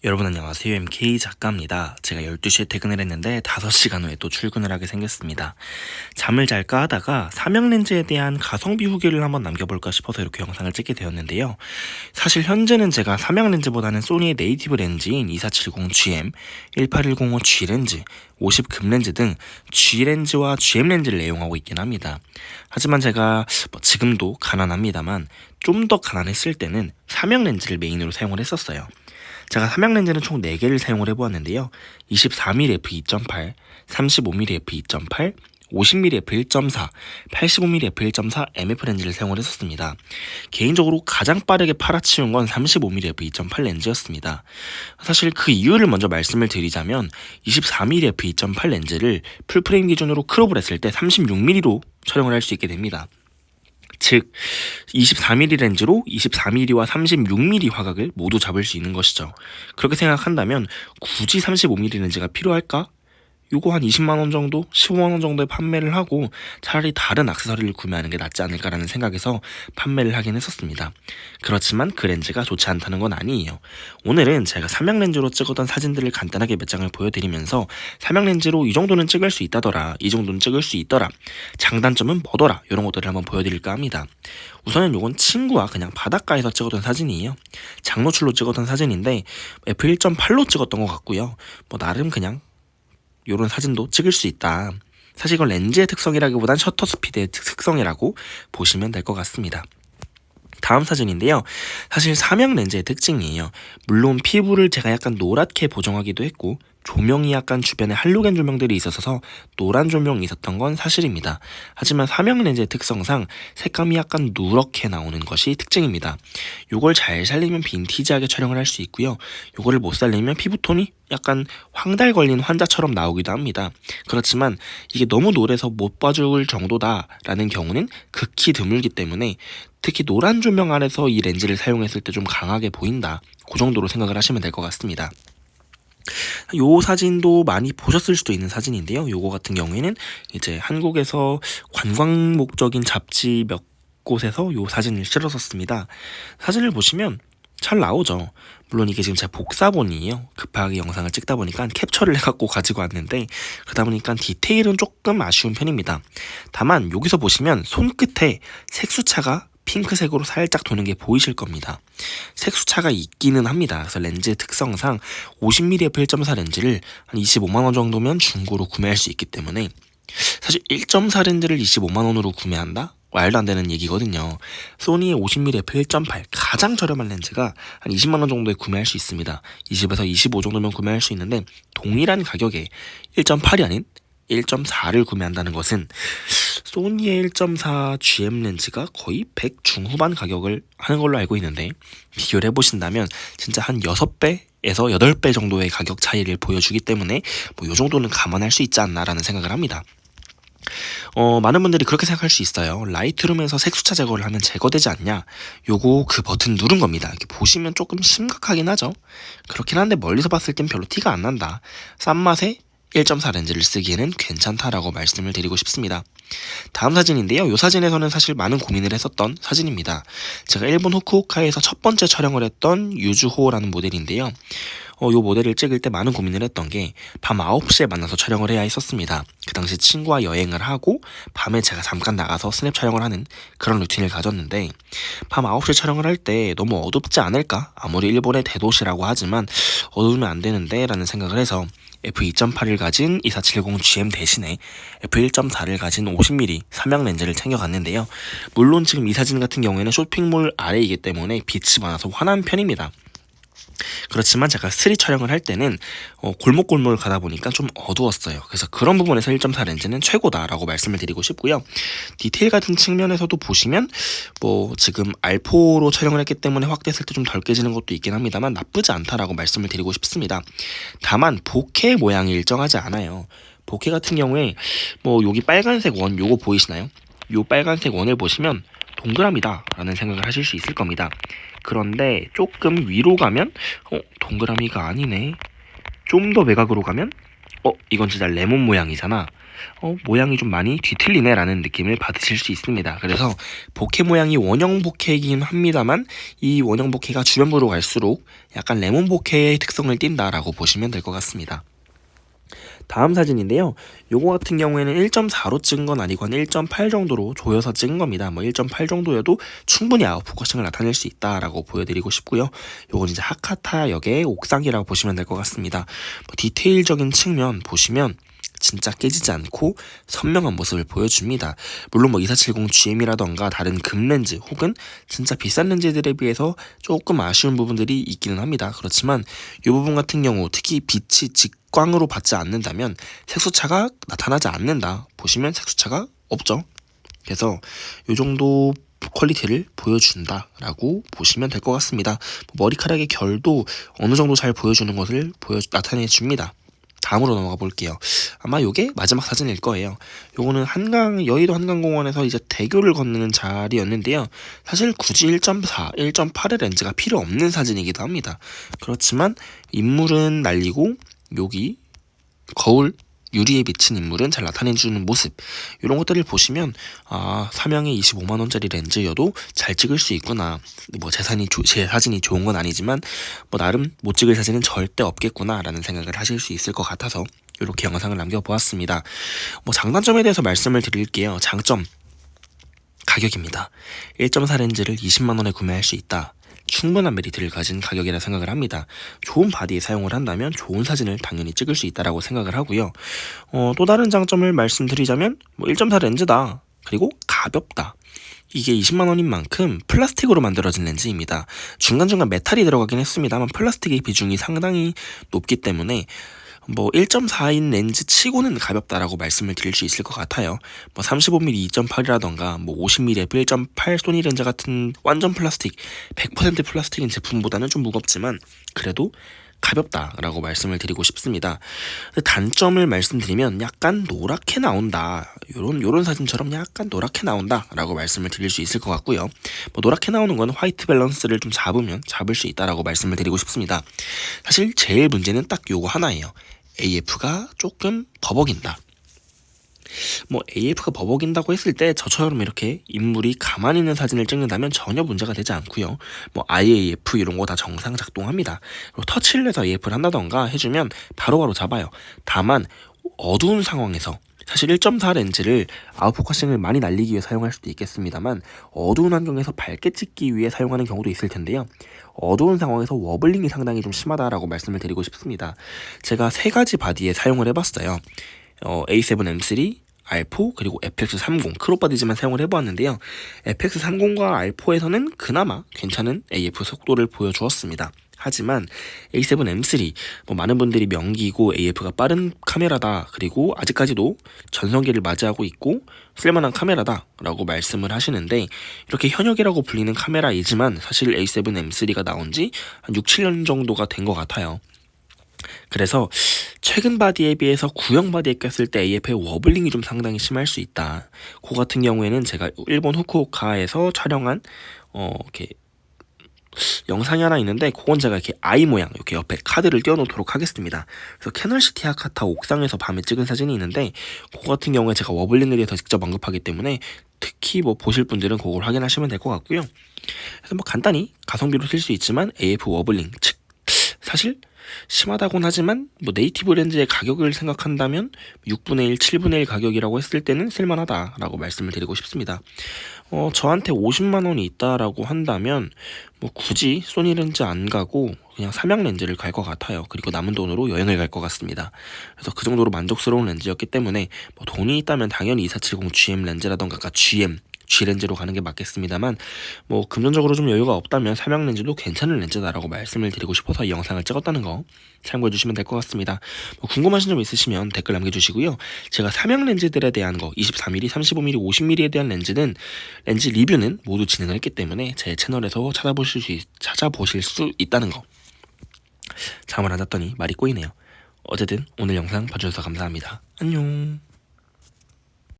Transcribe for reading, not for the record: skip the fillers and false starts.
여러분 안녕하세요. MK 작가입니다. 제가 12시에 퇴근을 했는데 5시간 후에 또 출근을 하게 생겼습니다. 잠을 잘까 하다가 삼양렌즈에 대한 가성비 후기를 한번 남겨볼까 싶어서 이렇게 영상을 찍게 되었는데요. 사실 현재는 제가 삼양렌즈보다는 소니의 네이티브 렌즈인 2470GM, 1810G 렌즈, 50금렌즈 등 G렌즈와 GM렌즈를 애용하고 있긴 합니다. 하지만 제가 지금도 가난합니다만 좀 더 가난했을 때는 삼양렌즈를 메인으로 사용을 했었어요. 제가 삼양렌즈는 총 4개를 사용을 해보았는데요. 24mm f2.8, 35mm f2.8, 50mm f1.4, 85mm f1.4 MF 렌즈를 사용을 했었습니다. 개인적으로 가장 빠르게 팔아치운 건 35mm f2.8 렌즈였습니다. 사실 그 이유를 먼저 말씀을 드리자면 24mm f2.8 렌즈를 풀프레임 기준으로 크롭을 했을 때 36mm로 촬영을 할 수 있게 됩니다. 즉 24mm 렌즈로 24mm와 36mm 화각을 모두 잡을 수 있는 것이죠. 그렇게 생각한다면 굳이 35mm 렌즈가 필요할까? 요거 한 20만원 정도, 15만원 정도에 판매를 하고 차라리 다른 액세서리를 구매하는 게 낫지 않을까라는 생각에서 판매를 하긴 했었습니다. 그렇지만 그 렌즈가 좋지 않다는 건 아니에요. 오늘은 제가 삼양렌즈로 찍었던 사진들을 간단하게 몇 장을 보여드리면서 삼양렌즈로 이 정도는 찍을 수 있다더라, 이 정도는 찍을 수 있더라, 장단점은 뭐더라, 이런 것들을 한번 보여드릴까 합니다. 우선은 요건 친구와 그냥 바닷가에서 찍었던 사진이에요. 장노출로 찍었던 사진인데 f1.8로 찍었던 것 같고요. 나름 그냥 요런 사진도 찍을 수 있다. 사실 이건 렌즈의 특성이라기보단 셔터 스피드의 특성이라고 보시면 될 것 같습니다. 다음 사진인데요. 사실 삼양 렌즈의 특징이에요. 물론 피부를 제가 약간 노랗게 보정하기도 했고 조명이 약간 주변에 할로겐 조명들이 있어서 노란 조명이 있었던 건 사실입니다. 하지만 삼양 렌즈의 특성상 색감이 약간 누렇게 나오는 것이 특징입니다. 요걸 잘 살리면 빈티지하게 촬영을 할 수 있고요. 요거를 못 살리면 피부톤이 약간 황달 걸린 환자처럼 나오기도 합니다. 그렇지만 이게 너무 노래서 못 봐줄 정도다라는 경우는 극히 드물기 때문에 특히 노란 조명 아래서 이 렌즈를 사용했을 때 좀 강하게 보인다. 그 정도로 생각을 하시면 될 것 같습니다. 요 사진도 많이 보셨을 수도 있는 사진인데요. 요거 같은 경우에는 이제 한국에서 관광 목적인 잡지 몇 곳에서 요 사진을 실었었습니다. 사진을 보시면 잘 나오죠. 물론 이게 지금 제 복사본이에요. 급하게 영상을 찍다 보니까 캡처를 해갖고 가지고 왔는데 그러다 보니까 디테일은 조금 아쉬운 편입니다. 다만 여기서 보시면 손끝에 색수차가 핑크색으로 살짝 도는 게 보이실 겁니다. 색수차가 있기는 합니다. 그래서 렌즈의 특성상 50mm f1.4 렌즈를 한 25만원 정도면 중고로 구매할 수 있기 때문에 사실 1.4 렌즈를 25만원으로 구매한다? 말도 안 되는 얘기거든요. 소니의 50mm f1.8 가장 저렴한 렌즈가 한 20만원 정도에 구매할 수 있습니다. 20에서 25 정도면 구매할 수 있는데 동일한 가격에 1.8이 아닌 1.4를 구매한다는 것은 소니의 1.4 GM 렌즈가 거의 100 중후반 가격을 하는 걸로 알고 있는데 비교를 해보신다면 진짜 한 6배 에서 8배 정도의 가격 차이를 보여주기 때문에 요 정도는 감안할 수 있지 않나라는 생각을 합니다. 많은 분들이 그렇게 생각할 수 있어요. 라이트룸에서 색수차 제거를 하면 제거되지 않냐? 요거 그 버튼 누른 겁니다. 이렇게 보시면 조금 심각하긴 하죠. 그렇긴 한데 멀리서 봤을 땐 별로 티가 안 난다. 싼 맛에 1.4 렌즈를 쓰기에는 괜찮다라고 말씀을 드리고 싶습니다. 다음 사진인데요. 이 사진에서는 사실 많은 고민을 했었던 사진입니다. 제가 일본 후쿠오카에서 첫 번째 촬영을 했던 유주호라는 모델인데요. 요 모델을 찍을 때 많은 고민을 했던 게 밤 9시에 만나서 촬영을 해야 했었습니다. 그 당시 친구와 여행을 하고 밤에 제가 잠깐 나가서 스냅 촬영을 하는 그런 루틴을 가졌는데 밤 9시에 촬영을 할 때 너무 어둡지 않을까? 아무리 일본의 대도시라고 하지만 어두우면 안 되는데 라는 생각을 해서 f2.8을 가진 2470GM 대신에 f1.4를 가진 50mm 삼양 렌즈를 챙겨갔는데요. 물론 지금 이 사진 같은 경우에는 쇼핑몰 아래이기 때문에 빛이 많아서 환한 편입니다. 그렇지만 제가 스트릿 촬영을 할 때는 골목골목을 가다 보니까 좀 어두웠어요. 그래서 그런 부분에서 1.4 렌즈는 최고다라고 말씀을 드리고 싶고요. 디테일 같은 측면에서도 보시면 지금 R4로 촬영을 했기 때문에 확대했을 때 좀 덜 깨지는 것도 있긴 합니다만 나쁘지 않다라고 말씀을 드리고 싶습니다. 다만 보케 모양이 일정하지 않아요. 보케 같은 경우에 여기 빨간색 원 요거 보이시나요? 요 빨간색 원을 보시면 동그라미다 라는 생각을 하실 수 있을 겁니다. 그런데 조금 위로 가면 동그라미가 아니네. 좀 더 외곽으로 가면 이건 진짜 레몬 모양이잖아. 모양이 좀 많이 뒤틀리네 라는 느낌을 받으실 수 있습니다. 그래서 보케 모양이 원형 보케이긴 합니다만 이 원형 보케가 주변부로 갈수록 약간 레몬 보케의 특성을 띈다라고 보시면 될 것 같습니다. 다음 사진인데요. 요거 같은 경우에는 1.4로 찍은 건 아니고 한 1.8 정도로 조여서 찍은 겁니다. 1.8 정도여도 충분히 아웃포커싱을 나타낼 수 있다라고 보여드리고 싶고요. 요건 이제 하카타역의 옥상이라고 보시면 될 것 같습니다. 디테일적인 측면 보시면 진짜 깨지지 않고 선명한 모습을 보여줍니다. 물론 2470 GM이라던가 다른 금렌즈 혹은 진짜 비싼 렌즈들에 비해서 조금 아쉬운 부분들이 있기는 합니다. 그렇지만 이 부분 같은 경우 특히 빛이 직광으로 받지 않는다면 색소차가 나타나지 않는다. 보시면 색소차가 없죠. 그래서 이 정도 퀄리티를 보여준다라고 보시면 될 것 같습니다. 머리카락의 결도 어느 정도 잘 보여주는 것을 나타내 줍니다. 다음으로 넘어가 볼게요. 아마 요게 마지막 사진일 거예요. 요거는 여의도 한강공원에서 이제 대교를 건너는 자리였는데요. 사실 굳이 1.4, 1.8의 렌즈가 필요 없는 사진이기도 합니다. 그렇지만 인물은 날리고 여기 거울 유리에 비친 인물은 잘 나타내주는 모습, 이런 것들을 보시면 사명에 25만원짜리 렌즈여도 잘 찍을 수 있구나. 제 사진이 좋은 건 아니지만 나름 못 찍을 사진은 절대 없겠구나 라는 생각을 하실 수 있을 것 같아서 이렇게 영상을 남겨보았습니다. 장단점에 대해서 말씀을 드릴게요. 장점, 가격입니다. 1.4 렌즈를 20만원에 구매할 수 있다. 충분한 메리트를 가진 가격이라 생각을 합니다. 좋은 바디에 사용을 한다면 좋은 사진을 당연히 찍을 수 있다라고 생각을 하고요. 또 다른 장점을 말씀드리자면 1.4 렌즈다. 그리고 가볍다. 이게 20만원인 만큼 플라스틱으로 만들어진 렌즈입니다. 중간중간 메탈이 들어가긴 했습니다만 플라스틱의 비중이 상당히 높기 때문에 1.4인 렌즈 치고는 가볍다라고 말씀을 드릴 수 있을 것 같아요. 35mm 2.8이라던가 50mm f1.8 소니 렌즈 같은 완전 플라스틱, 100% 플라스틱인 제품보다는 좀 무겁지만 그래도 가볍다라고 말씀을 드리고 싶습니다. 단점을 말씀드리면 약간 노랗게 나온다. 요런 사진처럼 약간 노랗게 나온다라고 말씀을 드릴 수 있을 것 같고요. 노랗게 나오는 건 화이트 밸런스를 좀 잡을 수 있다라고 말씀을 드리고 싶습니다. 사실 제일 문제는 딱 요거 하나예요. AF가 조금 버벅인다. AF가 버벅인다고 했을 때 저처럼 이렇게 인물이 가만히 있는 사진을 찍는다면 전혀 문제가 되지 않고요. IAF 이런 거 다 정상 작동합니다. 그리고 터치를 해서 AF를 한다던가 해주면 바로바로 잡아요. 다만 어두운 상황에서 사실 1.4 렌즈를 아웃포커싱을 많이 날리기 위해 사용할 수도 있겠습니다만 어두운 환경에서 밝게 찍기 위해 사용하는 경우도 있을 텐데요. 어두운 상황에서 워블링이 상당히 좀 심하다라고 말씀을 드리고 싶습니다. 제가 3가지 바디에 사용을 해봤어요. A7M3, R4 그리고 FX30 크롭바디지만 사용을 해보았는데요. FX30과 R4에서는 그나마 괜찮은 AF 속도를 보여주었습니다. 하지만 A7M3 많은 분들이 명기고 AF가 빠른 카메라다, 그리고 아직까지도 전성기를 맞이하고 있고 쓸만한 카메라다 라고 말씀을 하시는데, 이렇게 현역이라고 불리는 카메라이지만 사실 A7M3가 나온 지 한 6, 7년 정도가 된 것 같아요. 그래서 최근 바디에 비해서 구형 바디에 꼈을 때 AF의 워블링이 좀 상당히 심할 수 있다. 그 같은 경우에는 제가 일본 후쿠오카에서 촬영한 이렇게 영상이 하나 있는데, 그건 제가 이렇게 아이 모양 이렇게 옆에 카드를 띄워놓도록 하겠습니다. 그래서 캐널시티 하카타 옥상에서 밤에 찍은 사진이 있는데, 그거 같은 경우에 제가 워블링에 대해서 직접 언급하기 때문에 특히 보실 분들은 그걸 확인하시면 될 것 같고요. 그래서 간단히 가성비로 쓸 수 있지만 AF 워블링 사실 심하다곤 하지만 네이티브 렌즈의 가격을 생각한다면 6분의 1, 7분의 1 가격이라고 했을 때는 쓸만하다라고 말씀을 드리고 싶습니다. 저한테 50만원이 있다라고 한다면 굳이 소니 렌즈 안 가고 그냥 삼양 렌즈를 갈 것 같아요. 그리고 남은 돈으로 여행을 갈 것 같습니다. 그래서 그 정도로 만족스러운 렌즈였기 때문에 돈이 있다면 당연히 2470 GM 렌즈라던가 G 렌즈로 가는 게 맞겠습니다만, 금전적으로 좀 여유가 없다면 삼양 렌즈도 괜찮은 렌즈다라고 말씀을 드리고 싶어서 이 영상을 찍었다는 거 참고해 주시면 될 것 같습니다. 궁금하신 점 있으시면 댓글 남겨주시고요. 제가 삼양 렌즈들에 대한 거 24mm, 35mm, 50mm에 대한 렌즈 리뷰는 모두 진행을 했기 때문에 제 채널에서 찾아보실 수 있다는 거. 잠을 안 잤더니 말이 꼬이네요. 어쨌든 오늘 영상 봐주셔서 감사합니다. 안녕.